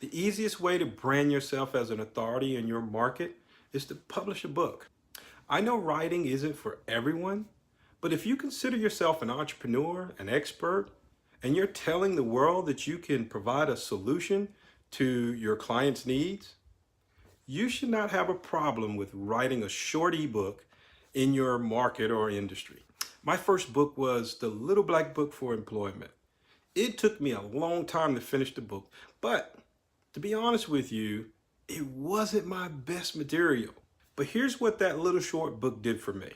The easiest way to brand yourself as an authority in your market is to publish a book. I know writing isn't for everyone, but if you consider yourself an entrepreneur, an expert, and you're telling the world that you can provide a solution to your clients' needs, you should not have a problem with writing a short ebook in your market or industry. My first book was The Little Black Book for Employment. It took me a long time to finish the book, but to be honest with you, it wasn't my best material. But here's what that little short book did for me.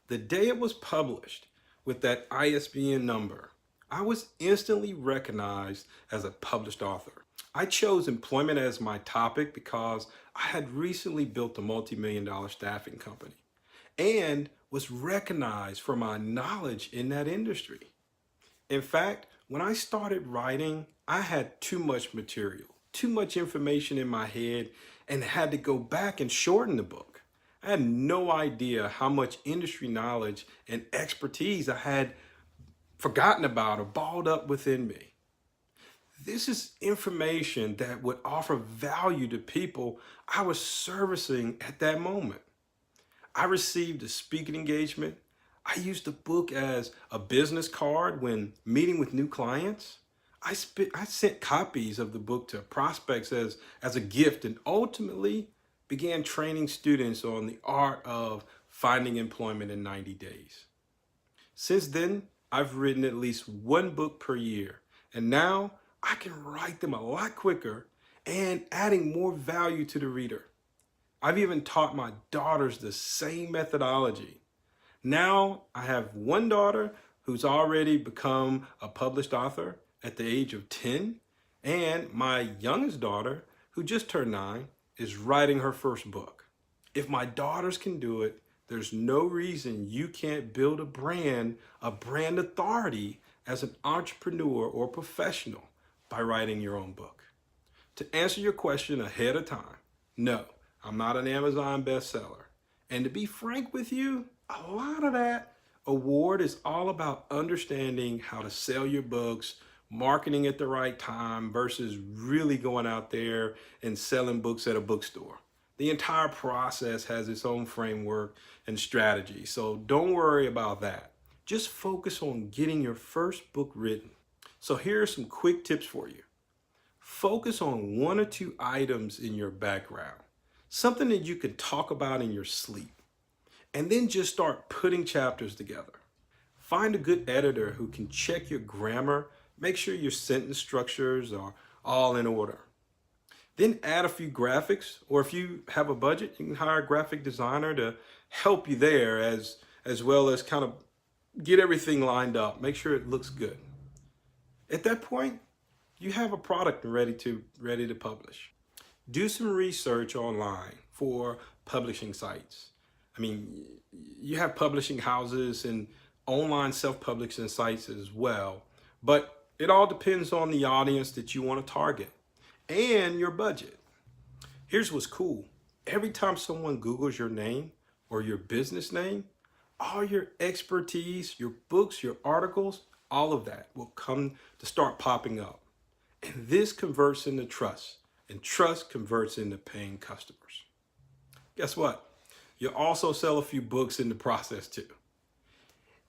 The day it was published with that ISBN number, I was instantly recognized as a published author. I chose employment as my topic because I had recently built a multi-million-dollar staffing company and was recognized for my knowledge in that industry. In fact, when I started writing, I had too much material, too much information in my head, and had to go back and shorten the book. I had no idea how much industry knowledge and expertise I had forgotten about or balled up within me. This is information that would offer value to people I was servicing at that moment. I received a speaking engagement. I used the book as a business card when meeting with new clients. I sent copies of the book to prospects as a gift, and ultimately began training students on the art of finding employment in 90 days. Since then, I've written at least one book per year, and now I can write them a lot quicker and adding more value to the reader. I've even taught my daughters the same methodology. Now I have one daughter who's already become a published author at the age of 10, and my youngest daughter, who just turned 9, is writing her first book. If my daughters can do it, there's no reason you can't build a brand authority as an entrepreneur or professional by writing your own book. To answer your question ahead of time, no, I'm not an Amazon bestseller. And to be frank with you, a lot of that award is all about understanding how to sell your books, marketing at the right time versus really going out there and selling books at a bookstore. The entire process has its own framework and strategy, so don't worry about that. Just focus on getting your first book written. So here are some quick tips for you. Focus on 1 or 2 items in your background, something that you can talk about in your sleep, and then just start putting chapters together. Find a good editor who can check your grammar, make sure your sentence structures are all in order. Then add a few graphics, or if you have a budget, you can hire a graphic designer to help you there as well as kind of get everything lined up, make sure it looks good. At that point, you have a product ready to publish. Do some research online for publishing sites. I mean, you have publishing houses and online self-publishing sites as well, but it all depends on the audience that you want to target and your budget. Here's what's cool. Every time someone Googles your name or your business name, all your expertise, your books, your articles, all of that will come to start popping up. And this converts into trust, and trust converts into paying customers. Guess what? You'll also sell a few books in the process too.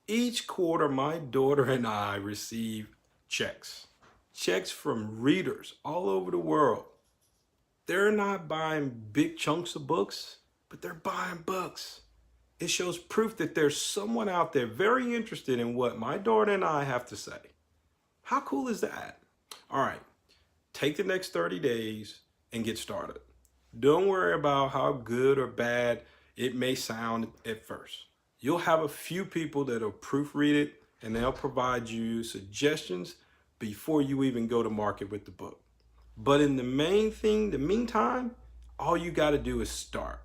Each quarter, my daughter and I receive checks from readers all over the world. They're not buying big chunks of books, but they're buying books. It shows proof that there's someone out there very interested in what my daughter and I have to say. How cool is that? All right, take the next 30 days and get started. Don't worry about how good or bad it may sound at first. You'll have a few people that'll proofread it, and they'll provide you suggestions before you even go to market with the book. But in the meantime, all you got to do is start.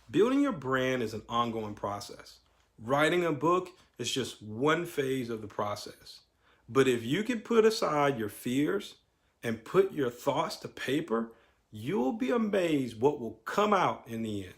Building your brand is an ongoing process. Writing a book is just one phase of the process. But if you can put aside your fears and put your thoughts to paper, you'll be amazed what will come out in the end.